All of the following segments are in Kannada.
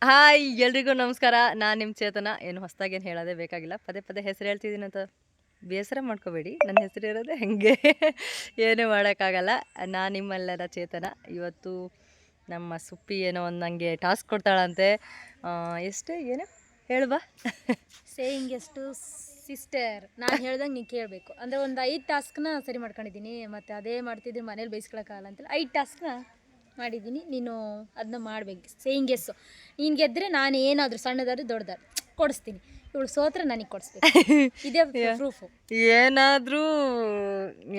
ಹಾಯ್ ಎಲ್ರಿಗೂ ನಮಸ್ಕಾರ. ನಾನು ನಿಮ್ಮ ಚೇತನ. ಏನು ಹೊಸದಾಗೇನು ಹೇಳೋದೇ ಬೇಕಾಗಿಲ್ಲ. ಪದೇ ಪದೇ ಹೆಸರು ಹೇಳ್ತಿದ್ದೀನಿ ಅಂತ ಬೇಸರ ಮಾಡ್ಕೋಬೇಡಿ. ನನ್ನ ಹೆಸರು ಇರೋದೇ ಹಾಗೆ. ಏನೂ ಮಾಡೋಕ್ಕಾಗಲ್ಲ. ನಾನು ನಿಮ್ಮೆಲ್ಲರ ಚೇತನ. ಇವತ್ತು ನಮ್ಮ ಸುಪ್ಪಿ ಏನೋ ಒಂದು ನನಗೆ ಟಾಸ್ಕ್ ಕೊಡ್ತಾಳಂತೆ. ಎಷ್ಟೇ ಏನು ಹೇಳುವ ಸೇಯಿಂಗ್ ಎಷ್ಟು ಸಿಸ್ಟರ್ ನಾನು ಹೇಳ್ದಂಗೆ ನೀನು ಕೇಳಬೇಕು ಅಂದರೆ ಒಂದು 5 ಟಾಸ್ಕ್ನ ಸರಿ ಮಾಡ್ಕೊಂಡಿದ್ದೀನಿ. ಮತ್ತು ಅದೇ ಮಾಡ್ತಿದ್ದೀನಿ ಮನೇಲಿ ಬೈಸ್ಕೊಳಕ್ಕಾಗಲ್ಲ ಅಂತೇಳಿ 5 ಟಾಸ್ಕ್ನ ಮಾಡಿದ್ದೀನಿ. ನೀನು ಅದನ್ನ ಮಾಡಬೇಕು. ಸೇಯಿಂಗ್ ಎಸ್ಸು ನೀನು ಗೆದ್ದರೆ ನಾನು ಏನಾದರೂ ಸಣ್ಣದಾದ್ರು ದೊಡ್ಡದಾದ್ರು ಕೊಡಿಸ್ತೀನಿ. ಇವಳು ಸೋತ್ರೆ ನನಗೆ ಕೊಡಿಸ್ಬೇಕು. ಇದೇ ಪ್ರೂಫು. ಏನಾದರೂ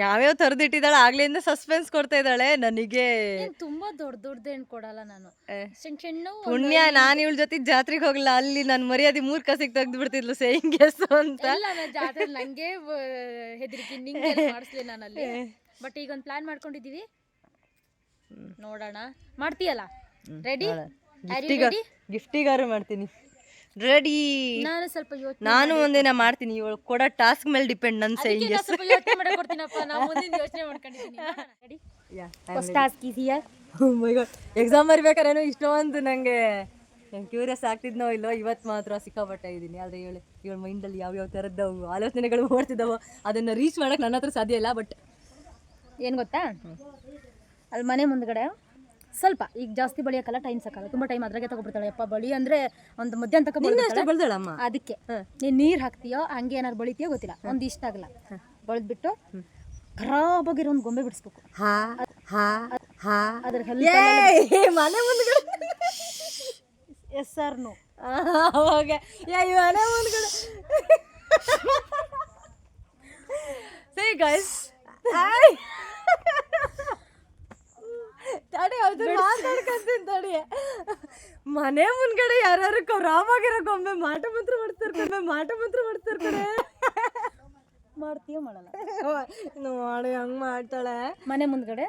ಯಾವ್ಯಾವ ಥರದ್ದು ಇಟ್ಟಿದ್ದಾಳೆ ಆಗ್ಲಿಂದ ಸಸ್ಪೆನ್ಸ್ ಕೊಡ್ತಾ ಇದ್ದಾಳೆ ನನಗೆ. ತುಂಬ ದೊಡ್ಡದೇನು ಕೊಡಲ್ಲ ನಾನು. ಸಣ್ಣ ಸಣ್ಣ ಪುಣ್ಯ ನಾನು ಇವಳ ಜೊತೆ ಜಾತ್ರೆಗೆ ಹೋಗಲ್ಲ. ಅಲ್ಲಿ ನನ್ನ ಮರ್ಯಾದೆ ಮೂರ್ಖಸಿಗೆ ತೆಗ್ದು ಬಿಡ್ತಿದ್ಲು ಸೇಯಿಂಗ್ ಎಸ್ ಅಂತ. ಇಲ್ಲ ನಾನು ಜಾತ್ರೆ ನನಗೆ ಹೆದರಿಕೆ ನಿಂಗೆ ಮಾಡಿಸ್ಲಿ ನಾನಲ್ಲಿ. ಬಟ್ ಈಗ ಒಂದು ಪ್ಲ್ಯಾನ್ ಮಾಡ್ಕೊಂಡಿದ್ದೀವಿ, ನೋಡೋಣ. ಮಾಡ್ತೀಯಲ್ಲ? ರೆಡಿ? ಗಿಫ್ಟಿಗಾರು ಮಾಡ್ತೀನಿ. ರೆಡಿ. ನಾನು ಸ್ವಲ್ಪ ಯೋಚನೆ ನಾನು ಒಂದಿನ ಮಾಡ್ತೀನಿ. ಇವಳು ಕೊಡೋ ಟಾಸ್ಕ್ ಮೇಲೆ ಡಿಪೆಂಡ್ ನನ್ನ ಸೇಯಿಂಗ್ ಎಸ್. ಸ್ವಲ್ಪ ಯೋಚನೆ ಮಾಡಕ್ಕೆ ಕೊಡ್ತೀನಪ್ಪ. ನಾನು ಮುಂದಿನ ಯೋಚನೆ ಮಾಡ್ಕೊಂಡಿದ್ದೀನಿ. Ready? First task is here. Exam ಬರಿಬೇಕಾರೇನೋ ಇಷ್ಟೊಂದು ನನಗೆ ಕ್ಯೂರಿಯಸ್ ಆಗ್ತಿದ್ನೋ ಇಲ್ಲೋ. ಇವತ್ತು ಮಾತ್ರ ಸಿಕ್ಕಾಪಟ್ಟೆ ಇದ್ದೀನಿ. ಆದರೆ ಇವಳ ಮೈಂಡಲ್ಲಿ ಯಾವ್ಯಾವ ಥರದ್ದವು ಆಲೋಚನೆಗಳು ಓಡ್ತಿದ್ದಾವೋ ಅದನ್ನು ರೀಚ್ ಮಾಡೋಕ್ಕೆ ನನ್ನ ಹತ್ರ ಸಾಧ್ಯ ಇಲ್ಲ. ಬಟ್ ಏನು ಗೊತ್ತಾ, ಅಲ್ಲಿ ಮನೆ ಮುಂದ್ಗಡೆ ಸ್ವಲ್ಪ ಈಗ ಜಾಸ್ತಿ ಬಳಿಯೋಕ್ಕಲ್ಲ, ಟೈಮ್ ಸಾಕಲ್ಲ. ತುಂಬ ಟೈಮ್ ಅದ್ರಾಗೆ ತಗೊಬಿಡ್ತಾಳೆ. ಅಪ್ಪ ಬಳಿ ಅಂದರೆ ಒಂದು ಮಧ್ಯಾಹ್ನ ತನಕ ಬೆಳೆದಳಮ್ಮ. ಅದಕ್ಕೆ ನೀನು ನೀರು ಹಾಕ್ತೀಯೋ ಹಂಗೆ ಏನಾರು ಬಳಿತೀಯೋ ಗೊತ್ತಿಲ್ಲ, ಒಂದು ಇಷ್ಟ ಆಗಲ್ಲ. ಬಳಿದ್ಬಿಟ್ಟು ಖರಾಬಾಗಿರೋ ಒಂದು ಗೊಂಬೆ ಬಿಡಿಸ್ಬೇಕು. ಅದ್ರ ಮನೆ ಮುಂದ್ಗಡೆ ಎಸ್ ಸರ್ ನೋ ಮನೆ ಮುಂದ್ಗಡೆ ಸರಿ ಗೈಸ್ ತಡಿ ಅದು ಮಾತಾಡ್ಕೊಂತೀನಿ ತಡಿ. ಮನೆ ಮುಂದ್ಗಡೆ ಯಾರು ಖರಾಬಾಗಿರೋ ಗೊಂಬೆ ಮಾಟ ಮಂತ್ರ ಮಾಡ್ತಿರ್ತಾರೆ. ಮಾಡ್ತೀಯೋ ಮಾಡಲ್ಲ? ನೋಡಿ ಹಂಗೆ ಮಾಡ್ತಾಳೆ. ಮನೆ ಮುಂದ್ಗಡೆ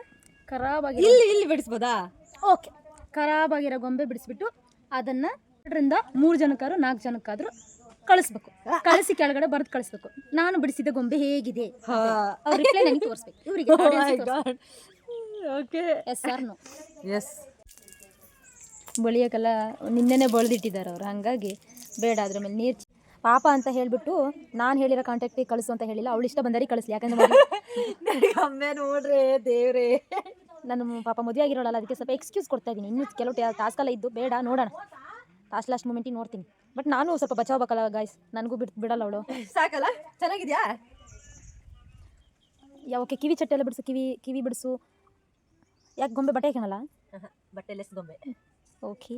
ಖರಾಬಾಗಿ ಇಲ್ಲಿ ಬಿಡಿಸ್ಬೋದಾ? ಓಕೆ, ಖರಾಬಾಗಿರೋ ಗೊಂಬೆ ಬಿಡಿಸ್ಬಿಟ್ಟು ಅದನ್ನು 2 3 ಜನಕ್ಕಾದ್ರು 4 ಜನಕ್ಕಾದ್ರೂ ಕಳಿಸ್ಬೇಕು. ಕಳಿಸಿ ಕೆಳಗಡೆ ಬರೆದು ಕಳಿಸ್ಬೇಕು, ನಾನು ಬಿಡಿಸಿದ ಗೊಂಬೆ ಹೇಗಿದೆ. ಅವ್ರ ರಿಪ್ಲೈ ನನಗೆ ತೋರಿಸ್ಬೇಕು. ಇವರಿಗೆ okay. Yes or no? Yes. ಬಳಿಯೋಕ್ಕೆಲ್ಲ ನಿನ್ನೆನೇ ಬಳ್ದಿಟ್ಟಿದ್ದಾರೆ ಅವ್ರು, ಹಾಗಾಗಿ ಬೇಡ ಅದ್ರ ಮೇಲೆ ನೀರು ಪಾಪ ಅಂತ ಹೇಳಿಬಿಟ್ಟು ನಾನು ಹೇಳಿರೋ ಕಾಂಟ್ಯಾಕ್ಟಿಗೆ ಕಳಿಸು ಅಂತ ಹೇಳಿಲ್ಲ. ಅವಳು ಇಷ್ಟ ಬಂದರಿಗೆ ಕಳಿಸ್ಲಿ. ಯಾಕಂದ್ರೆ ಅಮ್ಮೆ ನೋಡ್ರಿ ದೇವ್ರೇ, ನಾನು ಪಾಪ ಮದುವೆ ಆಗಿರೋಳಲ್ಲ, ಅದಕ್ಕೆ ಸ್ವಲ್ಪ ಎಕ್ಸ್ಕ್ಯೂಸ್ ಕೊಡ್ತಾ ಇದ್ದೀನಿ. ಇನ್ನೂ ಕೆಲವು ಟಾಸ್ಕೆಲ್ಲ ಇದ್ದು ಬೇಡ, ನೋಡೋಣ ಲಾಸ್ಟ್ ಮೂಮೆಂಟಿಗೆ ನೋಡ್ತೀನಿ. ಬಟ್ ನಾನು ಸ್ವಲ್ಪ ಬಚಾವಬೇಕಲ್ಲ ಗಾಯ್ಸ್, ನನಗೂ ಬಿಡಲ್ಲ ಅವಳು. ಸಾಕಲ್ಲ? ಚೆನ್ನಾಗಿದ್ಯಾ? ಓಕೆ, ಕಿವಿ ಚಟ್ಟೆ ಎಲ್ಲ ಬಿಡಿಸು, ಕಿವಿ ಬಿಡಿಸು. ಯಾಕೆ ಗೊಂಬೆ ಬಟ್ಟೆ ಹಾಕೋಣಲ್ಲ? ಬಟ್ಟೆ ಲೆಸ್ ಗೊಂಬೆ. ಓಕೆ,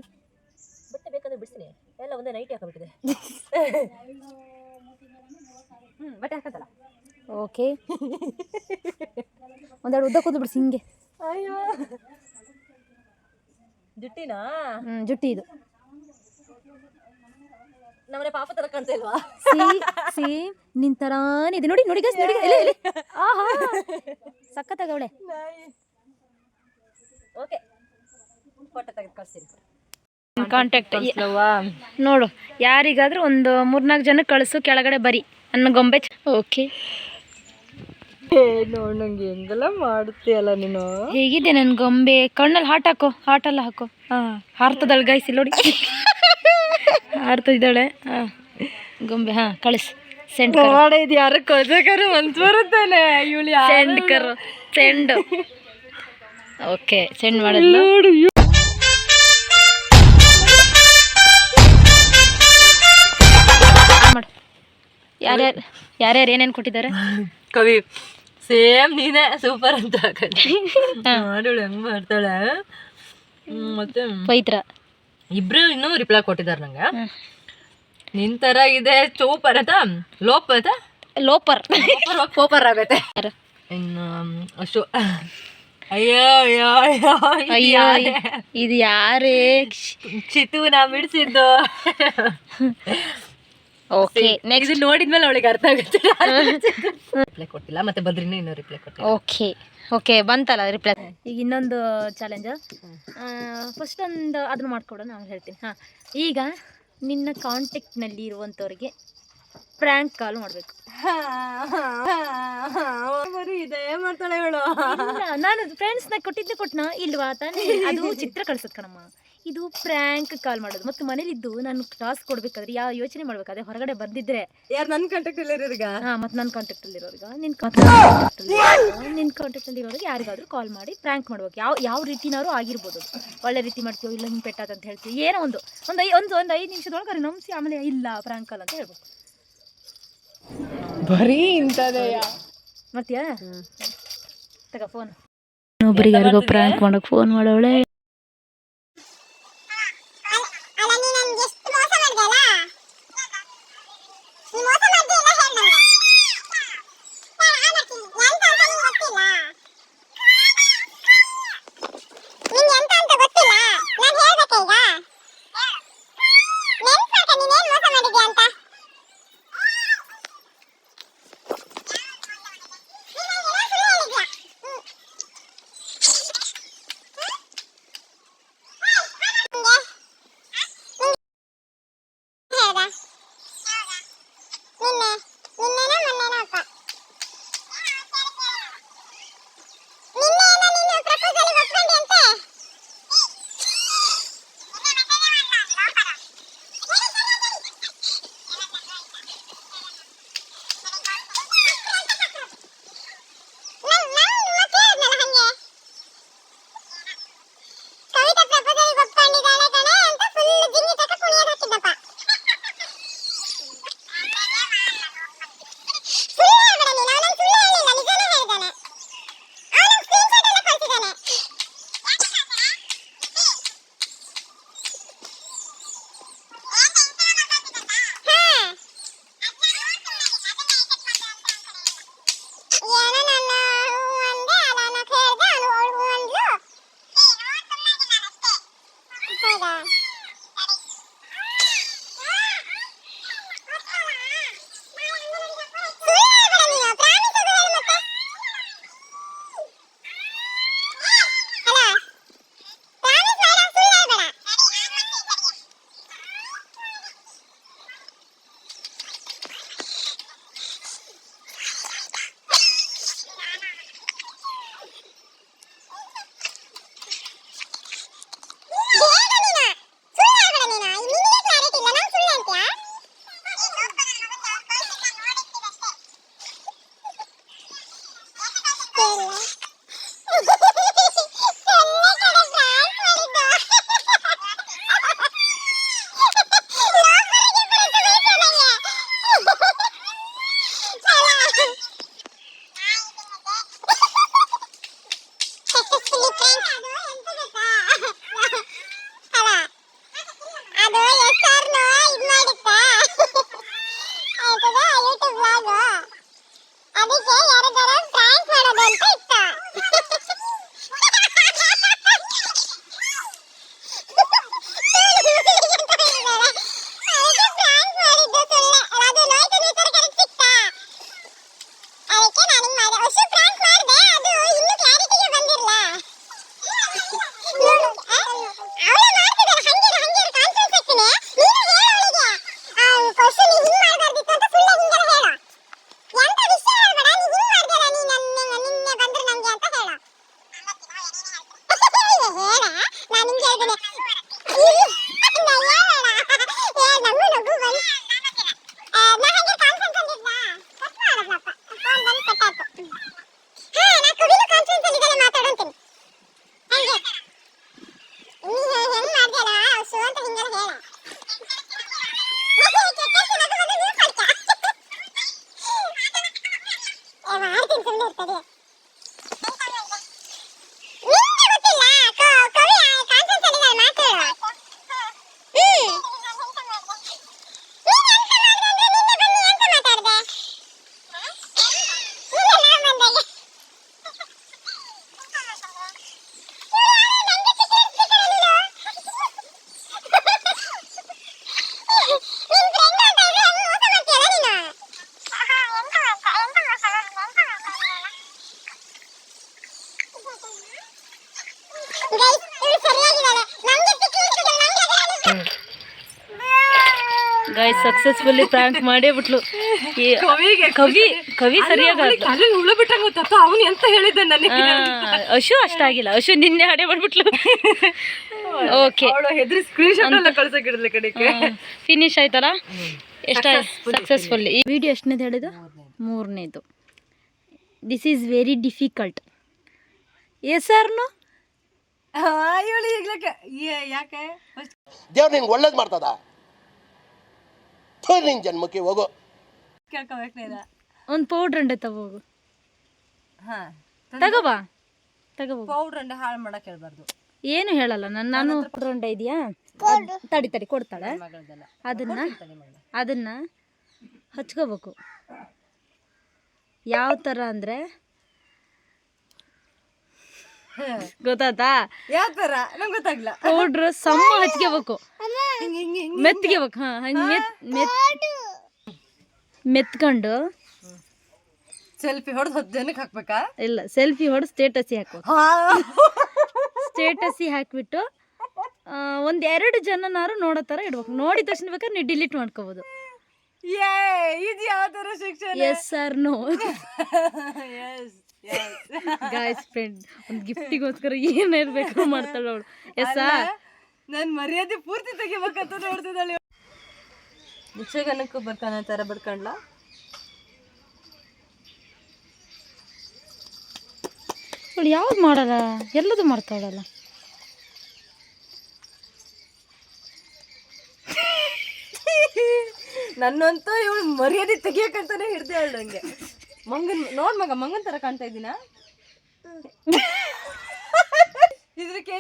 ಬಟ್ಟೆ ಬೇಕಾದ್ರೆ ಬಿಡಿಸ್ತೀನಿ. ಎಲ್ಲ ಒಂದೇ ನೈಟ್ ಹಾಕೋಬಿಟ್ಟಿದೆ. ಬಟ್ಟೆ ಹಾಕತ್ತಲ್ಲ? ಓಕೆ, ಒಂದೆರಡು ಉದ್ದ ಕೂದಲು ಬಿಡಿಸಿ ಹಿಂಗೆ. ಅಯ್ಯೋ, ಜುಟ್ಟಿನಾ? ಜುಟ್ಟಿ ಇದು ನಮ್ಮನೆ ಪಾಪ ತರ ಕಾಣ್ತಾ ಇಲ್ವಾ? ಸಿ ನಿನ್ ತರಾನೇ ಇದೆ. ನೋಡಿ ಗೈಸ್, ನೋಡಿ. ಆಹಾ, ಸಕ್ಕತ್ತಾಗವಳೆ. ಓಕೆ, ಫೋಟೋ ತೆಗೆದು ಕಳಿಸ್ತೀನಿ. ಕಾಂಟ್ಯಾಕ್ಟ್ ನೋಡು, ಯಾರಿಗಾದ್ರೂ ಒಂದು 3-4 ಜನಕ್ಕೆ ಕಳಿಸು, ಕೆಳಗಡೆ ಬರಿ ನನ್ನ ಗೊಂಬೆ. ಓಕೆ, ನೋಡು ನಂಗೆ ಹೆಂಗೆಲ್ಲ ಮಾಡುತ್ತೀಯಲ್ಲ ನೀನು. ಹೇಗಿದೆ ನನ್ನ ಗೊಂಬೆ? ಕಣ್ಣಲ್ಲಿ ಹಾರ್ಟೆಲ್ಲ ಹಾಕೋ. ಹಾರ್ತದಳು ಗೈಸ್, ಇಲ್ಲಿ ನೋಡಿ ಹಾರ್ತದಿದ್ದಾಳೆ ಗೊಂಬೆ. ಕಳಿಸು. ಸೆಂಡ್ ಇದು ಯಾರು ಕೊಜಕರು ಮನ್ಸು ಬರುತ್ತಾನೆ. ಇವಳು ಸೆಂಡ್. ಓಕೆ, ಸೆಂಡ್ ಮಾಡಿದ್ಲು. ಯಾರ್ಯಾರು ಏನೇನು ಕೊಟ್ಟಿದ್ದಾರೆ? ಕವಿ ಸೇಮ್ ನೀನೇ ಸೂಪರ್ ಅಂತ ಮಾಡೋಳು ಹೆಂಗ್ ಮಾಡ್ತಾಳೆ. ಮತ್ತೆ ಪವಿತ್ರ ಇಬ್ರು ಇನ್ನೂ ರಿಪ್ಲೈ ಕೊಟ್ಟಿದ್ದಾರೆ ನಂಗೆ. ನಿನ್ ತರ ಇದೆ ಚೋಪರ್ ಅಂತ ಲೋಪರ್ ಪೋಪರ್ ಆಗತ್ತೆ ಇನ್ನು ಅಷ್ಟು. ಅಯ್ಯೋ ಇದು ಯಾರೇ? ಚಿತು ನಾ ಬಿಡಿಸಿದ್ದು. ಓಕೆ, ನೆಕ್ಸ್ಟ್ ನೋಡಿದ್ಮೇಲೆ ಅವಳಿಗೆ ಅರ್ಥ ಆಗುತ್ತೆ. ರಿಪ್ಲೈ ಕೊಟ್ಟಿಲ್ಲ, ಮತ್ತೆ ಬದ್ರಿನೂ ಇನ್ನೂ ರಿಪ್ಲೈ ಕೊಟ್ಟಿಲ್ಲ. ಓಕೆ ಬಂತಲ್ಲ ರಿಪ್ಲೈ. ಈಗ ಇನ್ನೊಂದು ಚಾಲೆಂಜ್. ಫಸ್ಟ್ ಒಂದು ಅದನ್ನು ಮಾಡ್ಕೊಡು, ನಾನು ಹೇಳ್ತೀನಿ. ಈಗ ನಿನ್ನ ಕಾಂಟ್ಯಾಕ್ಟ್ನಲ್ಲಿ ಇರುವಂಥವ್ರಿಗೆ ಪ್ರ್ಯಾಂಕ್ ಕಾಲ್ ಮಾಡಬೇಕು. ಇದೇ ಮಾಡ್ತಾಳೆ ಇವಳು. ನಾನು ಫ್ರೆಂಡ್ಸ್ನ ಕೊಟ್ಟಿದ್ದೆ ಕೊಟ್ಟನಾ ಇಲ್ವಾ ತಾನೇ? ಅದು ಚಿತ್ರ ಕಳ್ಸತ್ ಕಣಮ್ಮ. ಇದು ಪ್ರ್ಯಾಂಕ್ ಕಾಲ್ ಮಾಡೋದು. ಮತ್ತು ಮನೇಲಿದ್ದು ನಾನು ಟಾಸ್ಕ್ ಕೊಡ್ಬೇಕಾದ್ರೆ ಯಾವ ಯೋಚನೆ ಮಾಡ್ಬೇಕಾದ್ರೆ ಹೊರಗಡೆ ಬಂದಿದ್ರೆ ಯಾರು ನನ್ನ ಕಾಂಟ್ಯಾಕ್ಟ್ ಇರೋರಿಗ? ಮತ್ತು ನನ್ನ ಕಾಂಟ್ಯಾಕ್ಟಲ್ಲಿರೋರಿಗೆ ನಿನ್ನ ಕಾಂಟ್ಯಾಕ್ಟಲ್ಲಿರೋರಿಗೆ ಯಾರಿಗಾದ್ರೂ ಕಾಲ್ ಮಾಡಿ ಪ್ರ್ಯಾಂಕ್ ಮಾಡ್ಬೇಕು. ಯಾವ ರೀತಿನಾದ್ರು ಆಗಿರ್ಬೋದು. ಅದು ಒಳ್ಳೆ ರೀತಿ ಮಾಡ್ತೀವೋ ಇಲ್ಲ ಹಿಂಗೆ ಪೆಟ್ಟಾದ ಅಂತ ಹೇಳ್ತೀವಿ, ಏನೋ ಒಂದು 5 ನಿಮಿಷದೊಳಗೆ ನಂಬಿಸಿ ಆಮೇಲೆ ಇಲ್ಲ ಪ್ರ್ಯಾಂಕ್ ಕಾಲ್ ಅಂತ ಹೇಳ್ಬೇಕು. ಬರೀ ಇಂಥದೇ ಮಾಡ್ತೀಯಾ? ತಗ ಫೋನ್. ಒಬ್ಬರಿಗೆ ಯಾರಿಗೋ ಪ್ರ್ಯಾಂಕ್ ಮಾಡೋಕೆ ಫೋನ್ ಮಾಡೋಳೆ. ಗಾಯ್ಸ್ ಸಕ್ಸಸ್ಫುಲಿ ಪ್ರಾಂಕ್ ಮಾಡೇ ಬಿಟ್ಲು. ಕವಿ ಸರಿಯಾಗಿ ಹುಳು ಬಿಟ್ಟಂಗ ಗೊತ್ತಾತ. ಅವನು ಎಂತ ಹೇಳಿದ್ದ ನನಗೆ. ಅಶು ಅಷ್ಟಾಗಿಲ್ಲ. ಅಶು ನಿನ್ನೆ ಹಾಡೇ ಮಾಡ್ಬಿಟ್ಲು. ಓಕೆ ಅವಳು ಹೆದ್ರಿ ಸ್ಕ್ರೀನ್ ಶಾಟ್ ಎಲ್ಲ ಕಳ್ಸಕ್ ಇಡಲಿ ಕಡೆಗೆ. ಫಿನಿಶ್ ಆಯ್ತಲ್ಲ, ಎಷ್ಟು ಸಕ್ಸಸ್ಫುಲ್. ಈ ವಿಡಿಯೋ ಎಷ್ಟನೇದು ಹೇಳಿದ್ದು? 3ನೇದು. This is very difficult. ಎಸ್ಆರ್ನು ಇವಳು ಈಗ್ಲಕ್ಕೆ ಯಾಕೆ ದೇವ್ರು ನಿಂಗೆ ಒಳ್ಳೇದು ಮಾಡ್ತದ, ನಿನ್ ಜನ್ಮಕ್ಕೆ ಹೋಗು. ಕೇಳ್ಕೊಬೇಕು ನೀನ. ಒಂದು ಪೌಡ್ರ್ ಅಂಡೆ ತಗೋಗು. ಹಾ ತಗೋಬಾ ಪೌಡ್ರ್ ಅಂಡೆ ಹಾಳು ಮಾಡಕ್ ಹೇಳ್ಬಾರ್ದು. ಏನು ಹೇಳಲ್ಲ ನಾನು ಪೌಡ್ರ್ ಅಂಡೆ ಇದೆಯಾ, ತಡಿ ಕೊಡ್ತಾಳೆ. ಅದನ್ನ ಹಚ್ಕೋಬೇಕು. ಯಾವ ಥರ ಅಂದರೆ ಗೊತ್ತಾತಾ? ಯಾವ ಥರ ನಂಗೆ ಗೊತ್ತಾಗ್ಲ. ಪೌಡ್ರ್ ಸಮ್ಮ ಹಚ್ಕೋಬೇಕು, ಮೆತ್ಗೆಬೇಕು. ಹಂಗೆ ಮೆತ್ಕೊಂಡು ಸೆಲ್ಫಿ ಹೊಡೆದು 10 ಜನಕ್ಕೆ ಹಾಕ್ಬೇಕಾ? ಇಲ್ಲ, ಸೆಲ್ಫಿ ಹೊಡೆದು ಸ್ಟೇಟಸಿ ಹಾಕ್ಬೇಕು. ಸ್ಟೇಟಸಿ ಹಾಕ್ಬಿಟ್ಟು 1-2 ಜನನಾರು ನೋಡೋ ಥರ ಇಡ್ಬೇಕು. ನೋಡಿದ ತಕ್ಷಣ ಬೇಕಾದ್ರೆ ನೀವು ಡಿಲೀಟ್ ಮಾಡ್ಕೋಬೋದು. ಇದು ಯಾವ ಥರ ಶಿಕ್ಷಣ? Yes or no. Guys friend ಒಂದು ಗಿಫ್ಟಿಗೋಸ್ಕರ ಏನಿರ್ಬೇಕು ಮಾಡ್ತಾಳೆ ಅವಳು. ಎಸ್ ನಾನು ಮರ್ಯಾದೆ ಪೂರ್ತಿ ತೆಗಿಬೇಕಂತ ನೋಡ್ತಿದ್ದಾಳೆ. ಯಕ್ಷಗಾನಕ್ಕೂ ಬರ್ತಾನೆ ಥರ ಬರ್ಕೊಂಡ್ಲ. ಅವಳು ಯಾವ್ದು ಮಾಡಲ್ಲ, ಎಲ್ಲದು ಮಾಡ್ತಾಳಲ್ಲ. ನನ್ನಂತೂ ಇವಳು ಮರ್ಯಾದೆ ತೆಗಿಯಕ್ಕಂತಾನೆ ಹಿಡ್ದೆ ಅವಳು. ನಂಗೆ ಮಂಗನ್ ನೋಡ್ ಮಗ, ಮಂಗನ್ ತರ ಕಾಣ್ತಾ ಇದ್ದೀನ. ಇದಕ್ಕೆ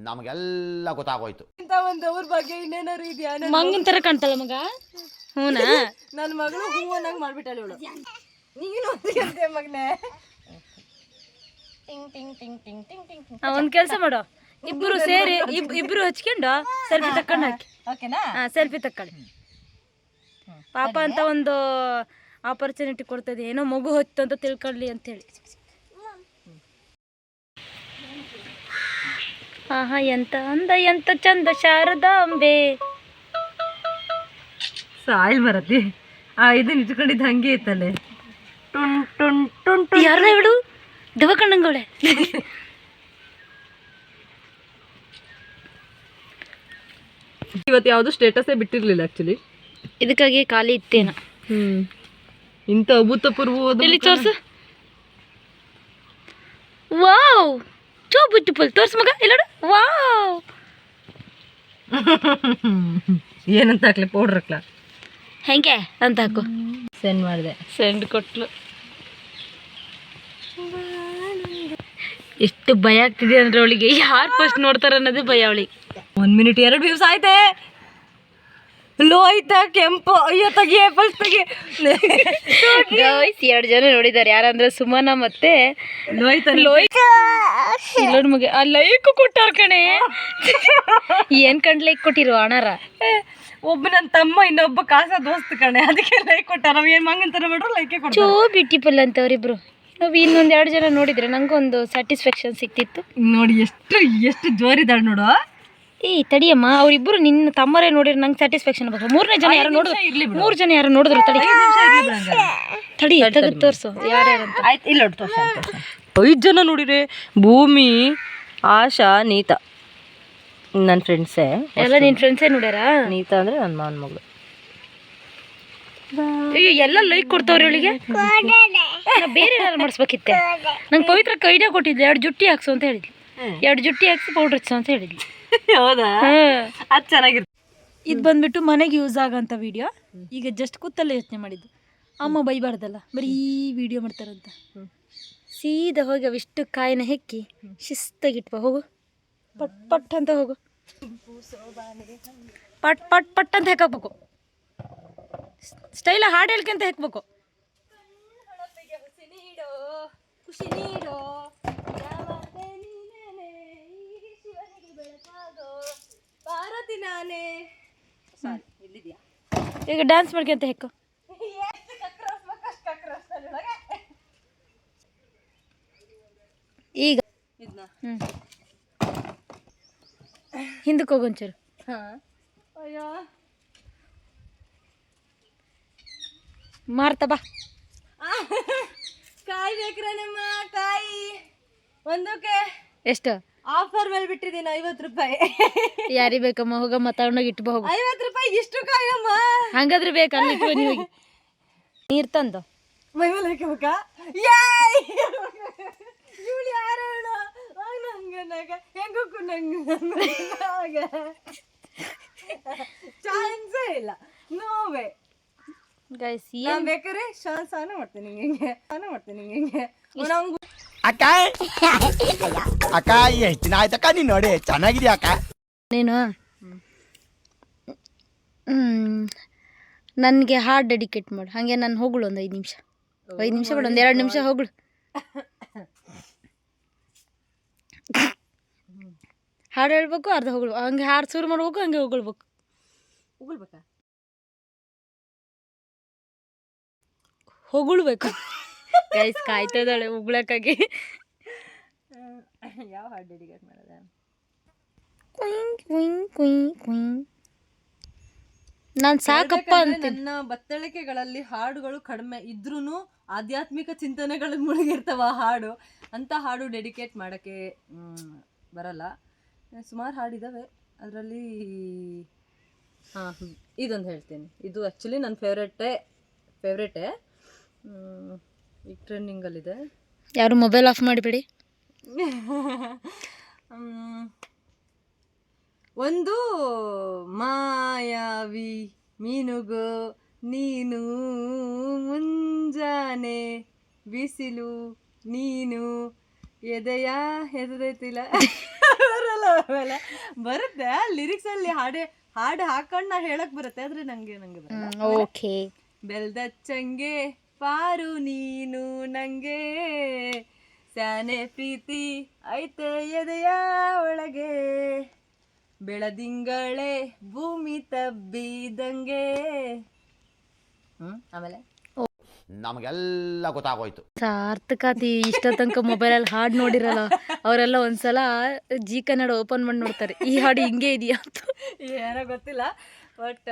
ನಮಗೆಲ್ಲ ಗೊತ್ತಾಗೋಯ್ತು. ಇಂತ ಒಂದು ಅವ್ರ ಬಗ್ಗೆ ಇನ್ನೇನಾರು ಇದೆಯಾ? ಮಂಗನ್ ತರ ಕಾಣ್ತಾಳ ಮಗ. ಹೂನಾ? ನನ್ನ ಮಗಳು ಹೂವನ್ನಾಗಿ ಮಾಡ್ಬಿಟ್ಟಾಳೆ ಇವಳು. ನೀನು ಅಂತೆ ಮಗನೇ. ಒಂದ್ ಕೆಲಸ ಮಾಡೋ, ಇಬ್ರು ಸೇರಿ ಇಬ್ರು ಹಚ್ಕೊಂಡು ಸೆಲ್ಫಿ ತಕ್ಕೊಂಡು ಹಾಕಿ. ಓಕೆನಾ? ಸೆಲ್ಫಿ ತಕ್ಕೊಳ್ಳಿ. ಪಾಪ ಅಂತ ಒಂದು ಆಪರ್ಚುನಿಟಿ ಕೊಡ್ತದೆ, ಏನೋ ಮಗು ಹೊತ್ತು ಅಂತ ತಿಳ್ಕೊಳ್ಳಿ ಅಂತೇಳಿ. ಆಹಾ ಎಂತ ಅಂದ, ಎಂತ ಚಂದ ಶಾರದಾಂಬೆ. ಸಾಯಿಲ್ ಬರತಿ ಇದು ನಿಂತ್ಕೊಂಡಿದ್ದು ಹಂಗೆ ಇತ್ತಲ್ಲೇ. ಟುನ್ ಟುನ್ ಟುನ್ ಟುನ್. ಯಾರನ್ನ ಬಿಡು ದವಕಣ್ಣಂಗೋಳೆ. ಇವತ್ತು ಯಾವುದು ಸ್ಟೇಟಸೇ ಬಿಟ್ಟಿರ್ಲಿಲ್ಲ ಆಕ್ಚುಲಿ. ಇದಕ್ಕಾಗಿ ಖಾಲಿ ಇತ್ತೇನ. ಇಂಥ ಅಭೂತಪೂರ್ವ ಎಲ್ಲಿ ತೋರ್ಸು. ವಾವ್ ಚೋ ಬ್ಯೂಟಿಫುಲ್. ತೋರ್ಸು ಮಗ, ಇಲ್ಲ ವಾವ್. ಏನಂತ ಹಾಕ್ಲಿ? ಪೌಡ್ರ್ ಹಾಕ್ಲಾ? ಹೆಂಗೆ ಅಂತ ಹಾಕು. ಸೆಂಡ್ ಮಾಡಿದೆ. ಸೆಂಡ್ ಕೊಟ್ಲು. ಎಷ್ಟು ಭಯ ಆಗ್ತಿದೆ ಅಂದ್ರೆ ಅವಳಿಗೆ, ಯಾರು ಫಸ್ಟ್ ನೋಡ್ತಾರ ಅನ್ನೋದೇ ಭಯ ಅವಳಿಗೆ. 1 ಮಿನಿಟ್ 2 ವ್ಯೂಸ್ ಆಯ್ತೆ. ಲೋ ಆಯ್ತಾ? ಕೆಂಪು. ಅಯ್ಯೋ ತೆಗಿ, ಫಸ್ಟ್ ತೆಗಿ. ಗೈಸ್ 2 ಜನ ನೋಡಿದ್ದಾರೆ, ಯಾರಂದ್ರೆ ಸುಮನ ಮತ್ತೆ ಲೋ ಆಯ್ತಾ? ಇಲ್ಲೋಡ್ ಮಗ ಆ ಲೈಕ್ ಕೊಟ್ಟಾರ ಕಣೆ. ಏನ್ ಕಂಡ್ ಲೈಕ್ ಕೊಟ್ಟಿರು ಅಣ್ಣಾರ? ಒಬ್ಬ ನನ್ನ ತಮ್ಮ, ಇನ್ನೊಬ್ಬ ಕಾಸ ದೋಸ್ತ್ ಕಣೆ, ಅದಕ್ಕೆ ಲೈಕ್ ಕೊಟ್ಟಾರ. ನಾವ್ ಏನ್ ಮಂಗನ್ ತರ ಮಾಡ್ರು ಲೈಕೆ ಕೊಡ್ತಾರೆ. ಚೋ ಬ್ಯೂಟಿಫುಲ್ ಅಂತ ಅವ್ರಿಬ್ರು. ನಾವು ಇನ್ನೊಂದು 2 ಜನ ನೋಡಿದ್ರೆ ನಂಗೊಂದು ಸ್ಯಾಟಿಸ್ಫ್ಯಾಕ್ಷನ್ ಸಿಕ್ತಿತ್ತು. ನೋಡಿ ಎಷ್ಟು ಜೋರಿದಾಳು ನೋಡು. ತಡಿಯಮ್ಮ, ಅವ್ರಿಬ್ರು ನಿನ್ನ ತಮ್ಮರೇ ನೋಡಿದ್ರೆ ನಂಗೆ ಸ್ಯಾಟಿಸ್ಫ್ಯಾಕ್ಷನ್ ಬೇಕು. 3ನೇ ಜನ ಯಾರು ನೋಡಿದ್ರು, 3 ಜನ ಯಾರು ನೋಡಿದ್ರು. ತಡಿ ತೆಗೆದು ತೋರಿಸು ಯಾರ್ಯಾರಂತ. ಆಯ್ತು, ಇಲ್ಲ 5 ಜನ ನೋಡಿರಿ. ಭೂಮಿ, ಆಶಾ, ನೀತಾ ನನ್ನ ಫ್ರೆಂಡ್ಸೇ. ಎಲ್ಲ ನಿನ್ನ ಫ್ರೆಂಡ್ಸೇ ನೋಡ್ಯಾರ? ನೀತಾ ಅಂದರೆ ನನ್ನ ಮಾವನ ಮಗಳು. ಅಯ್ಯೋ ಎಲ್ಲ ಲೈಕ್ ಕೊಡ್ತಾವ್ರಿ ಅವಳಿಗೆ. ಬೇರೆ ಏನಾರು ಮಾಡಿಸ್ಬೇಕಿತ್ತೆ. ನಂಗೆ ಪವಿತ್ರಕ್ಕೆ ಐಡಿಯಾ ಕೊಟ್ಟಿದ್ದೆ, 2 ಜುಟ್ಟಿ ಹಾಕ್ಸು ಅಂತ ಹೇಳಿದ್ಲು. 2 ಜುಟ್ಟಿ ಹಾಕ್ಸಿ ಪೌಡ್ರ್ ಹಚ್ಚು ಅಂತ ಹೇಳಿದ್ಲು. ಹೌದಾ? ಅದು ಚೆನ್ನಾಗಿರುತ್ತೆ. ಇದು ಬಂದ್ಬಿಟ್ಟು ಮನೆಗೆ ಯೂಸ್ ಆಗೋಂಥ ವಿಡಿಯೋ. ಈಗ ಜಸ್ಟ್ ಕೂತಲ್ಲೇ ಯೋಚನೆ ಮಾಡಿದ್ದು, ಅಮ್ಮ ಬೈಬಾರ್ದಲ್ಲ, ಬರೀ ವಿಡಿಯೋ ಮಾಡ್ತಾರಂತ. ಸೀದಾ ಹೋಗಿ ಅವಿಷ್ಟು ಕಾಯಿನ ಹೆಕ್ಕಿ ಶಿಸ್ತಾಗಿಟ್ವ. ಹೋಗು, ಪಟ್ ಪಟ್ ಅಂತ ಹೋಗು, ಪಟ್ ಪಟ್ ಪಟ್ ಅಂತ ಹೆಕ್ಬೇಕು. ಸ್ಟೈಲ ಹಾಡು ಹೇಳ್ಕೊಂತ ಹೆಕ್ಬೇಕು. ಖುಷಿ ನೀಡೋ ಪಾರ್ವತಿ ನಾನೇ. ಈಗ ಡ್ಯಾನ್ಸ್ ಮಾಡ್ಕೊಂತ ಹೆಕ್ಕು. ಈಗ ಹಿಂದಕ್ಕೆ ಹೋಗೊಂಚೂರು. ಅಯ್ಯೋ ಮಾರ್ತಾ ಬಾ. ಕಾಯಿ ಬೇಕ್ರ ನಮ್ಮ ಕಾಯಿ ಒಂದಕ್ಕೆ ಎಷ್ಟು? ಆಫರ್ ಮೇಲೆ ಬಿಟ್ಟಿದ್ದೀನಿ 50 ರೂಪಾಯಿ. ಯಾರಿಗೆ ಬೇಕಮ್ಮ ಹೋಗಮ್ಮ ತಗೊಂಡೋಗಿ ಇಟ್ಟು ಹೋಗು. 50 ರೂಪಾಯಿ ಇಷ್ಟು ಕಾಯಮ್ಮ. ಹಂಗಾದ್ರೆ ಬೇಕು ಅಲ್ಲಿ ಇಟ್ಟು ನೀವು ನೀರು ತಂದು ಮೈ ಮೇಲೆ ಹಾಕಬೇಕಾ? ಇವಳು ಯಾರು ಹೇಳು? ನಂಗೆ ಹೆಂಗಕ್ಕೂ ನಂಗೆ ಚಾನ್ಸೇ ಇಲ್ಲ. ನೋವೇ ಗೈಸ್ ನಾನು ಬೇಕಾದ್ರೆ ಸಾನ ಮಾಡ್ತೀನಿ ಹಿಂಗೆ ಹಿಂಗೆ ನಂಗೆ ಅಕ್ಕ ಅಕ್ಕ ಎಷ್ಟು ದಿನ ಆಯ್ತಕ್ಕ ನೀನು ನೋಡಿ ಚೆನ್ನಾಗಿದ್ಯಾ ಅಕ್ಕ. ನೀನು ನನಗೆ ಹಾಡು ಡೆಡಿಕೇಟ್ ಮಾಡು. ಹಾಗೆ ನಾನು ಹೋಗ್ಳು ಒಂದು 5 ನಿಮಿಷ ಬಿಡು, ಒಂದು 2 ನಿಮಿಷ ಹೋಗ್ಳು. ಹಾಡು ಹೇಳ್ಬೇಕು, ಅರ್ಧ ಹೋಗ್ಳು. ಹಂಗೆ ಹಾಡು ಶುರು ಮಾಡ್ಬೇಕು, ಹಂಗೆ ಹೋಗ್ಳ್ಬೇಕು. ಉಗುಳ್ಬೇಕಾ? ಹೊಗಳ್ಬೇಕು. ಗೈಸ್ ಕಾಯ್ತಾ ಇದ್ದಾಳೆ ಉಗ್ಳಕ್ಕಾಗಿ. ಯಾವ ಹಾಡು ಡೆಡಿಕೇಟ್ ಮಾಡೋದ? ನಾನು ಸಾಕಪ್ಪ ಅಂತ. ನನ್ನ ಬತ್ತಳಿಕೆಗಳಲ್ಲಿ ಹಾಡುಗಳು ಕಡಿಮೆ ಇದ್ರೂ ಆಧ್ಯಾತ್ಮಿಕ ಚಿಂತನೆಗಳು ಮುಳುಗಿರ್ತಾವ ಹಾಡು. ಅಂತ ಹಾಡು ಡೆಡಿಕೇಟ್ ಮಾಡೋಕ್ಕೆ ಬರಲ್ಲ. ಸುಮಾರು ಹಾಡಿದ್ದಾವೆ ಅದರಲ್ಲಿ. ಇದೊಂದು ಹೇಳ್ತೀನಿ. ಇದು ಆ್ಯಕ್ಚುಲಿ ನನ್ನ ಫೇವ್ರೇಟೇ. ಈಗ ಟ್ರೆಂಡಿಂಗಲ್ಲಿದೆ. ಯಾರು ಮೊಬೈಲ್ ಆಫ್ ಮಾಡಿಬಿಡಿ. ಒಂದು ಮಾಯಾವಿ ಮೀನುಗೋ ನೀನು, ಮುಂಜಾನೆ ಬಿಸಿಲು ನೀನು, ಎದೆಯ ಹೆದರೈತಿಲ್ಲ. ಬರಲ್ಲ ಆಮೇಲೆ ಬರುತ್ತೆ ಲಿರಿಕ್ಸಲ್ಲಿ ಹಾಡು ಹಾಕೊಂಡು ನಾ ಹೇಳಕ್ ಬರುತ್ತೆ, ಆದರೆ ನಂಗೆ ಬರಲ್ಲ. ಓಕೆ. ಬೆಲ್ದಚ್ಚಂಗೆ ಪಾರು ನೀನು ನಂಗೆ, ಸ್ಯಾನೆ ಪ್ರೀತಿ ಐತೆ ಎದೆಯ ಒಳಗೆ, ಬೆಳದಿಂಗಳೇ ಭೂಮಿ ತಬ್ಬಿದಂಗೆ. ಆಮೇಲೆ ನಮಗೆಲ್ಲ ಗೊತ್ತಾಗೋಯ್ತು. ಸಾರ್ಥಕತಿ ಇಷ್ಟ ತನಕ ಮೊಬೈಲಲ್ಲಿ ಹಾಡು ನೋಡಿರಲ್ಲ ಅವರೆಲ್ಲ ಒಂದ್ಸಲ ಜಿ ಕನ್ನಡ ಓಪನ್ ಮಾಡಿ ನೋಡ್ತಾರೆ, ಈ ಹಾಡು ಹಿಂಗೆ ಇದೆಯಾ ಅಂತ. ಏನೋ ಗೊತ್ತಿಲ್ಲ, ಬಟ್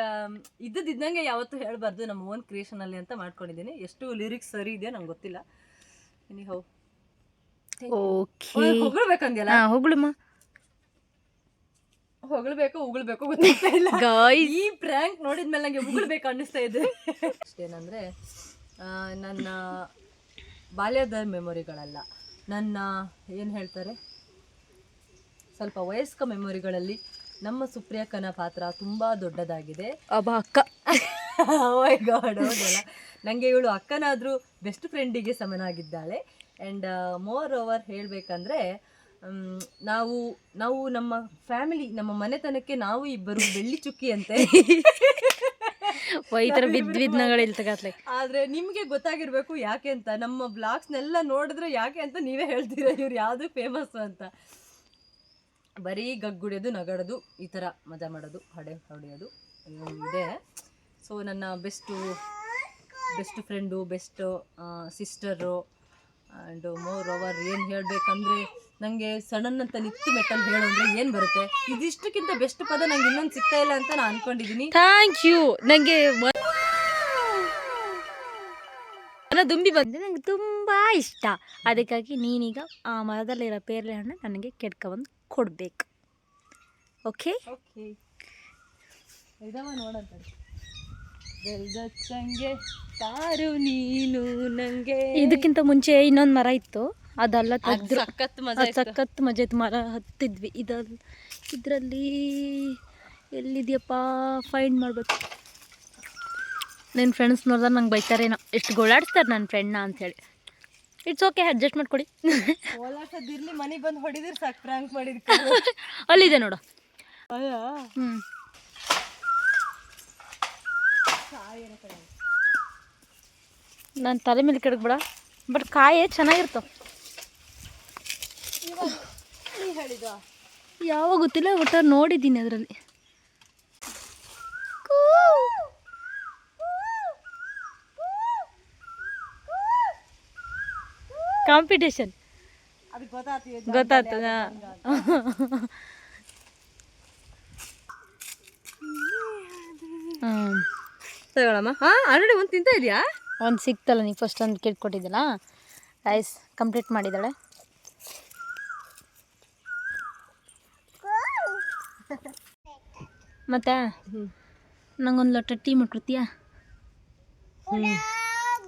ಇದ್ದಂಗೆ ಯಾವತ್ತೂ ಹೇಳಬಾರ್ದು, ನಮ್ಮ ಓನ್ ಕ್ರಿಯೇಷನಲ್ಲಿ ಅಂತ ಮಾಡ್ಕೊಂಡಿದ್ದೀನಿ. ಎಷ್ಟು ಲಿರಿಕ್ಸ್ ಸರಿ ಇದೆಯಾ ನಂಗೆ ಗೊತ್ತಿಲ್ಲ. Anyhow okay. ಹೊಗಳ್ಬೇಕಂದ್ಯಲ್ಲ? ಹೋಗ್ಲಮ್ಮ. ಹೊಗಳ್ಬೇಕು ಉಗುಳ್ಬೇಕು ಗೊತ್ತಾಗ್ತಾ ಇಲ್ಲ. ಗಾಯ್ಸ್ ಈ ಪ್ರ್ಯಾಂಕ್ ನೋಡಿದ್ಮೇಲೆ ನಂಗೆ ಉಗುಳ್ಬೇಕು ಅನ್ನಿಸ್ತಾ ಇದೆ. ಅಷ್ಟೇನಂದರೆ ನನ್ನ ಬಾಲ್ಯದ ಮೆಮೊರಿಗಳಲ್ಲ, ನನ್ನ ಏನು ಹೇಳ್ತಾರೆ ಸ್ವಲ್ಪ ವಯಸ್ಕ ಮೆಮೊರಿಗಳಲ್ಲಿ ನಮ್ಮ ಸುಪ್ರಿಯಕ್ಕನ ಪಾತ್ರ ತುಂಬ ದೊಡ್ಡದಾಗಿದೆ. ಅಕ್ಕ ಓಯ್ ಗಾಡ್, ಹೌದಲ್ಲ. ನನಗೆ ಇವಳು ಅಕ್ಕನಾದರೂ ಬೆಸ್ಟ್ ಫ್ರೆಂಡಿಗೆ ಸಮನಾಗಿದ್ದಾಳೆ. ಆ್ಯಂಡ್ ಮೋರ್ ಓವರ್ ಹೇಳಬೇಕಂದ್ರೆ ನಾವು ನಮ್ಮ ಫ್ಯಾಮಿಲಿ, ನಮ್ಮ ಮನೆತನಕ್ಕೆ ನಾವು ಇಬ್ಬರು ಬೆಳ್ಳಿ ಚುಕ್ಕಿ ಅಂತೆ. ಈ ಥರ ಬಿದ್ನಗಳಿಲ್ ತಗತ್ಲೆ. ಆದರೆ ನಿಮಗೆ ಗೊತ್ತಾಗಿರಬೇಕು ಯಾಕೆ ಅಂತ. ನಮ್ಮ ಬ್ಲಾಗ್ಸ್ನೆಲ್ಲ ನೋಡಿದ್ರೆ ಯಾಕೆ ಅಂತ ನೀವೇ ಹೇಳ್ತೀರ ಇವ್ರು ಯಾವುದು ಫೇಮಸ್ಸು ಅಂತ. ಬರೀ ಗಗ್ಗುಡಿಯೋದು, ನಗಡೋದು, ಈ ಥರ ಮಜಾ ಮಾಡೋದು, ಹೊಡೆಯೋದು ಇದೆ. ಸೊ ನನ್ನ best friend, best sister, and more over ಏನು ಹೇಳಬೇಕಂದ್ರೆ ನನಗೆ ಸಡನ್ ಅಂತ ನಿತ್ತು ಮೆಟ್ಟಲ್ಲಿ ಹೇಳು ಅಂದರೆ ಏನು ಬರುತ್ತೆ? ಇದಿಷ್ಟಕ್ಕಿಂತ ಬೆಸ್ಟ್ ಪದ ನಂಗೆ ಇನ್ನೊಂದು ಸಿಗ್ತಾ ಇಲ್ಲ ಅಂತ ನಾನು ಅಂದ್ಕೊಂಡಿದ್ದೀನಿ. Thank you. ನನಗೆ ದುಂಬಿ ಬಂದು ನನಗೆ ತುಂಬ ಇಷ್ಟ. ಅದಕ್ಕಾಗಿ ನೀನೀಗ ಆ ಮರದಲ್ಲಿರೋ ಪೇರಳೆ ಹಣ್ಣು ನನಗೆ ಕೆಡ್ಕೊಬಂದು ಕೊಡಬೇಕು. ಓಕೆ ಓಕೆ, ಇದಾವ ನೋಡಂತ. ಬೆಲ್ದಚ್ಚಂಗೆ ತಾರು ನೀನು ನಂಗೆ. ಇದಕ್ಕಿಂತ ಮುಂಚೆ ಇನ್ನೊಂದು ಮರ ಇತ್ತು, ಅದೆಲ್ಲ ತೆಗ್ದ್ರು. ಸಖತ್ ಮಜಾ ಇತ್ತು. ಸಖತ್ ಮಜಾ ಇತ್ತು. ಮರ ಹತ್ತಿದ್ವಿ. ಇದರಲ್ಲಿ ಎಲ್ಲಿದೆಯಪ್ಪ ಫೈಂಡ್ ಮಾಡಬೇಕು. ನಿನ್ನ ಫ್ರೆಂಡ್ಸ್ ನೋಡಿದ್ರೆ ನಂಗೆ ಬೈತಾರೇನೋ, ಎಷ್ಟು ಗೋಳಾಡಿಸ್ತಾರೆ ನನ್ನ ಫ್ರೆಂಡ್ನ ಅಂಥೇಳಿ. ಇಟ್ಸ್ ಓಕೆ, ಅಡ್ಜಸ್ಟ್ ಮಾಡ್ಕೊಡಿ. ಓಲಾಟದಿರ್ಲಿ, ಮನೆಗೆ ಬಂದು ಹೊಡಿದ್ರೆ ಸಾಕು, ಪ್ರ್ಯಾಂಕ್ ಮಾಡಿದ್. ಅಲ್ಲಿದೆ ನೋಡು. ನಾನು ತಲೆ ಮೇಲೆ ಕೆಡಕ್ಬೇಡ, ಬಟ್ ಕಾಯೇ ಚೆನ್ನಾಗಿರ್ತಾವ. ಯಾವಾಗ ಗೊತ್ತಿಲ್ಲ, ಒಟ್ಟು ನೋಡಿದ್ದೀನಿ ಅದರಲ್ಲಿ. ಕಾಂಪಿಟೇಷನ್ ಗೊತ್ತಾಯ್ತು. ತಗೊಳಮ್ಮ. ಆಲ್ರೆಡಿ ಒಂದು ತಿಂತ ಇದೆಯಾ? ಒಂದು ಸಿಕ್ತಲ್ಲ, ನೀವು ಫಸ್ಟ್ ಒಂದು ಕೇಳ್ಕೊಟ್ಟಿದ್ದಲ್ಲ. ರೈಸ್ ಕಂಪ್ಲೀಟ್ ಮಾಡಿದ್ದಾಳೆ. ಮತ್ತೆ ನಂಗೊಂದು ಲೋಟ ಟೀ ಮಾಡ್ಕೊಡ್ತೀಯಾ?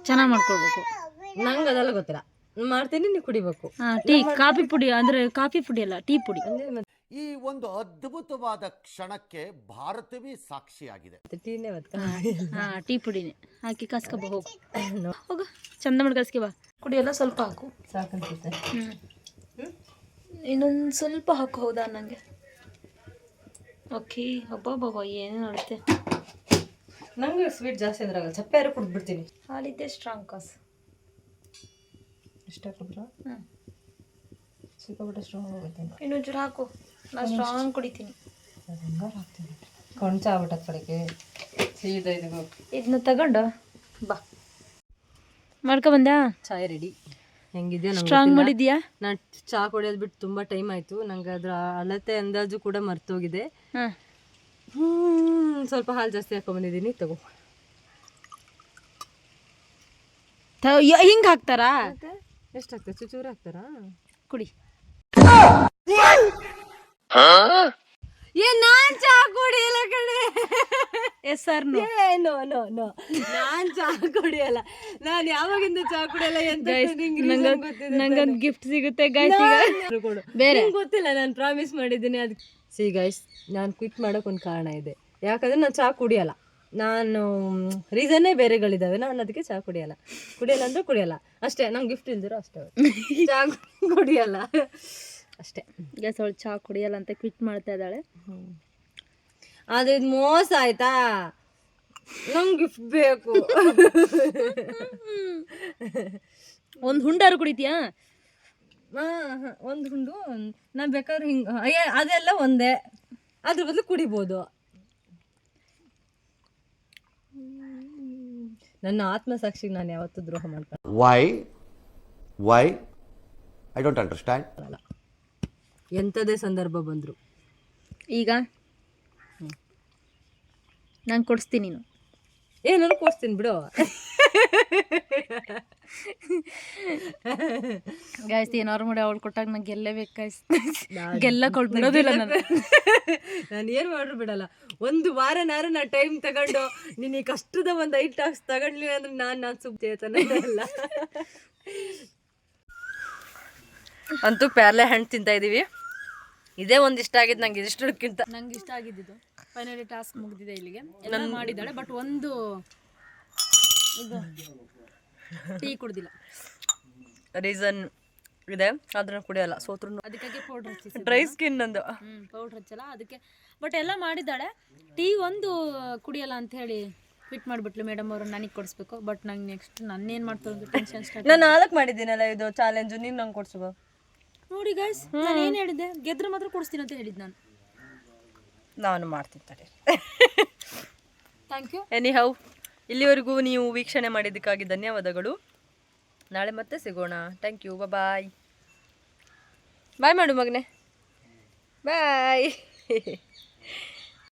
ಚೆನ್ನಾಗಿ ಮಾಡ್ಕೊಳ್ಬೇಕು. ನಂಗೆ ಅದೆಲ್ಲ ಗೊತ್ತಿಲ್ಲ, ಮಾಡ್ತೀನಿ, ನೀವು ಕುಡಿಬೇಕು. ಹಾಂ, ಟೀ ಕಾಫಿ ಪುಡಿ ಅಂದರೆ ಕಾಫಿ ಪುಡಿ ಅಲ್ಲ, ಟೀ ಪುಡಿ. ಈ ಒಂದು ಅದ್ಭುತವಾದ ಕ್ಷಣಕ್ಕೆ ಭಾರತವೇ ಸಾಕ್ಷಿಯಾಗಿದೆ. ಟೀನೇ ಮತ್ತೆ ಹಾಂ, ಟೀ ಪುಡಿನೇ ಹಾಕಿ ಕಾಸ್ಕೊಬ. ಹೋಗು ಹೋಗು, ಚಂದ ಮಾಡಿ ಕಾಸ್ಕೆ ಬಾ. ಕುಡಿಯಲ್ಲ, ಸ್ವಲ್ಪ ಹಾಕು ಸಾಕನ್ಸುತ್ತೆ. ಇನ್ನೊಂದು ಸ್ವಲ್ಪ ಹಾಕು. ಹೌದಾ? ನನಗೆ ಓಕೆ. ಹಬ್ಬ ಏನೇ ನೋಡುತ್ತೆ. ನಂಗೆ ಸ್ವೀಟ್ ಜಾಸ್ತಿ ಅಂದ್ರೆ ಆಗಲ್ಲ, ಚಪ್ಪೆ ಯಾರು ಕುಡ್ಬಿಡ್ತೀನಿ. ಹಾಲಿದ್ದೆ ಸ್ಟ್ರಾಂಗ್ ಕಾಸು. ಇಷ್ಟ ಹಾಕಿದ್ರ ಹ್ಞೂ, ಸಿಕ್ಕಾಬಿಟ್ಟೆ ಸ್ಟ್ರಾಂಗ್ ಹೋಗ್ತೀನಿ. ಇನ್ನೊಂಚೂರು ಹಾಕು, ನಾನು ಸ್ಟ್ರಾಂಗ್ ಕುಡಿತೀನಿ. ಹಂಗಾರು ಹಾಕ್ತೀನಿ, ಕೊಂಚ ಆಗ್ಬಿಟ್ಟ ಕಡೆಗೆ ಸೀದಾ ಇದು. ಇದನ್ನ ತಗೊಂಡು ಬಾ. ಮಾಡ್ಕೊಬಂದ್ಯಾ? ಚಾಯ್ ರೆಡಿ. ಹೆಂಗಿದೆಯೋ ನಂಗೆ ಸ್ಟ್ರಾಂಗ್ ಮಾಡಿದ್ಯಾ? ನಾನು ಚಹಾ ಕುಡಿಯೋದು ಬಿಟ್ಟು ತುಂಬ ಟೈಮ್ ಆಯಿತು. ನಂಗೆ ಅದರ ಅಳತೆ ಅಂದಾಜು ಕೂಡ ಮರ್ತೋಗಿದೆ. ಹಾಂ, ಸ್ವಲ್ಪ ಹಾಲು ಜಾಸ್ತಿ ಹಾಕೊಂಡ್ಬಂದಿದ್ದೀನಿ, ತಗೋ. ಹಿಂಗೆ ಹಾಕ್ತಾರಾ? ಎಷ್ಟು ಹಾಕ್ತಾರೆ? ಚೂರು ಹಾಕ್ತಾರಾ? ಕುಡಿ. ನಾನ್ ಚಹಾ ಕುಡಿಯಲ್ಲ ಕಡೆ. Yes sir. ನೋ ನಾನ್ ಚಹಾ ಕುಡಿಯಲ್ಲ. ನಾನು ಯಾವಾಗಿಂದ ಚಹಾ ಕುಡಿಯಲ್ಲ ಅಂತ ನಂಗೊಂದು ಗಿಫ್ಟ್ ಸಿಗುತ್ತೆ ಗೈಸ್. ಈಗ ಬೇರೆ ಗೊತ್ತಿಲ್ಲ, ನಾನು ಪ್ರಾಮಿಸ್ ಮಾಡಿದ್ದೀನಿ. ಅದಕ್ಕೆ ಸಿ ಗೈಸ್, ನಾನು ಕ್ವಿಟ್ ಮಾಡೋಕೆ ಒಂದು ಕಾರಣ ಇದೆ. ಯಾಕಂದ್ರೆ ನಾನು ಚಹಾ ಕುಡಿಯಲ್ಲ. ನಾನು ರೀಸನ್ನೇ ಬೇರೆಗಳಿದ್ದಾವೆ. ನಾನು ಅದಕ್ಕೆ ಚಹಾ ಕುಡಿಯಲ್ಲ ಅಂದ್ರೆ ಕುಡಿಯಲ್ಲ ಅಷ್ಟೇ. ನಂಗೆ ಗಿಫ್ಟ್ ಇಲ್ದಿರೋ ಅಷ್ಟೇ, ಚಹಾ ಕುಡಿಯಲ್ಲ ಅಷ್ಟೇ. ಗೈಸ್, ಅವಳು ಚಹಾ ಕುಡಿಯಲ್ಲ ಅಂತ ಕ್ವಿಟ್ ಮಾಡ್ತಾ ಇದ್ದಾಳೆ. ಆದರೆ ಇದು ಮೋಸ ಆಯ್ತಾ? ನಂಗೆ ಗಿಫ್ಟ್ ಬೇಕು. ಒಂದು ಹುಂಡಾರು ಕುಡಿತೀಯಾ? ಒಂದು ಹುಂಡು ನಾನು ಬೇಕಾದ್ರೆ ಹಿಂಗೆ ಅದೆಲ್ಲ ಒಂದೇ, ಅದ್ರ ಬದಲು ಕುಡಿಬೋದು. ನನ್ನ ಆತ್ಮಸಾಕ್ಷಿಗೆ ನಾನು ಯಾವತ್ತೂ ದ್ರೋಹ ಮಾಡ್ಕೊಳ್ಳಲ್ಲ. Why I don't understand. ಎಂಥದೇ ಸಂದರ್ಭ ಬಂದರು ಈಗ ನಾನು ಕೊಡಿಸ್ತೀನಿ. ನೀನು ನಾನು ಕೊಡ್ತೀನಿ ಬಿಡು. ಗಾಯ್ಸ್, ಏನಾರು ಮಾಡಿ ಅವಳು ಕೊಟ್ಟಾಗ ನಂಗೆ ಗೆಲ್ಲೇಬೇಕು ಗಾಯ್ಸ್. ಗೆಲ್ಲ ಕೊಡ್ಬಿಡೋದಿಲ್ಲ ನಾನು. ನಾನು ಏನು ಮಾಡ್ರು ಬಿಡಲ್ಲ. ಒಂದು ವಾರನಾರು ನಾನು ಟೈಮ್ ತಗೊಂಡು ನೀನು ಈ ಕಷ್ಟದ ಒಂದು 5 ಟಾಸ್ಕ್ ತಗೊಂಡ್ಲಿ ಅಂದ್ರೆ ನಾನು ಸುಬ್ಚೇತನಲ್ಲ. ಅಂತೂ ಪ್ಯಾರ್ಲೆ ಹಣ್ಣು ತಿಂತಾ ಇದ್ದೀವಿ. ಇದೇ ಒಂದು ಇಷ್ಟ ಆಗಿದ್ದು ನಂಗೆ. ಇದಿಷ್ಟಕ್ಕಿಂತ ನಂಗೆ ಇಷ್ಟ ಆಗಿದ್ದು ಫೈನಲಿ ಟಾಸ್ಕ್ ಮುಗಿದಿದೆ. ಇಲ್ಲಿಗೆ ಎಲ್ಲ ಮಾಡಿದ್ದಾಳೆ, ಬಟ್ ಒಂದು ಇದು ಟೀ ಕುಡ್ದಿಲ್ಲ. ರೀಸನ್ ಇದೆ, ಅದನ್ನ ಕುಡಿಯಲ್ಲ. ಸೋತ್ರು ಅದಕ್ಕಾಗಿ ಪೌಡ್ರ್ ಹಚ್ಚಿಸಿ. ಡ್ರೈ ಸ್ಕಿನ್ ನಂದು. ಪೌಡ್ರ್ ಹಚ್ಚಲ್ಲ ಅದಕ್ಕೆ. ಬಟ್ ಎಲ್ಲ ಮಾಡಿದ್ದಾಳೆ. ಟೀ ಒಂದು ಕುಡಿಯಲ್ಲ ಅಂತ ಹೇಳಿ ಕ್ವಿಟ್ ಮಾಡಿಬಿಟ್ಲು ಮೇಡಮ್ ಅವರು. ನನಗೆ ಕೊಡಿಸ್ಬೇಕು. ಬಟ್ ನಂಗೆ ನೆಕ್ಸ್ಟ್ ನನ್ನೇನು ಮಾಡ್ತಾರೆ ಅಂತ ಟೆನ್ಷನ್ ಸ್ಟಾರ್ಟ್. ನಾನು 4 ಮಾಡಿದ್ದೀನಲ್ಲ ಇದು ಚಾಲೆಂಜು. ನೀನು ನಂಗೆ ಕೊಡ್ಸುವ. ನೋಡಿ ಗೈಸ್, ನಾನು ಏನು ಹೇಳಿದ್ದೆ? ಗೆದ್ರೆ ಮಾತ್ರ ಕೊಡಿಸ್ತೀನಿ ಅಂತ ಹೇಳಿದ್ದು ನಾನು ಮಾಡ್ತೀನಿ ತಡೆ. Thank you. ಎನಿಹೌ, ಇಲ್ಲಿವರೆಗೂ ನೀವು ವೀಕ್ಷಣೆ ಮಾಡಿದ್ದಕ್ಕಾಗಿ ಧನ್ಯವಾದಗಳು. ನಾಳೆ ಮತ್ತೆ ಸಿಗೋಣ. Thank you. ಬಾಯ್ ಬಾಯ್ ಮಾಡು ಮಗನೆ. ಬಾಯ್.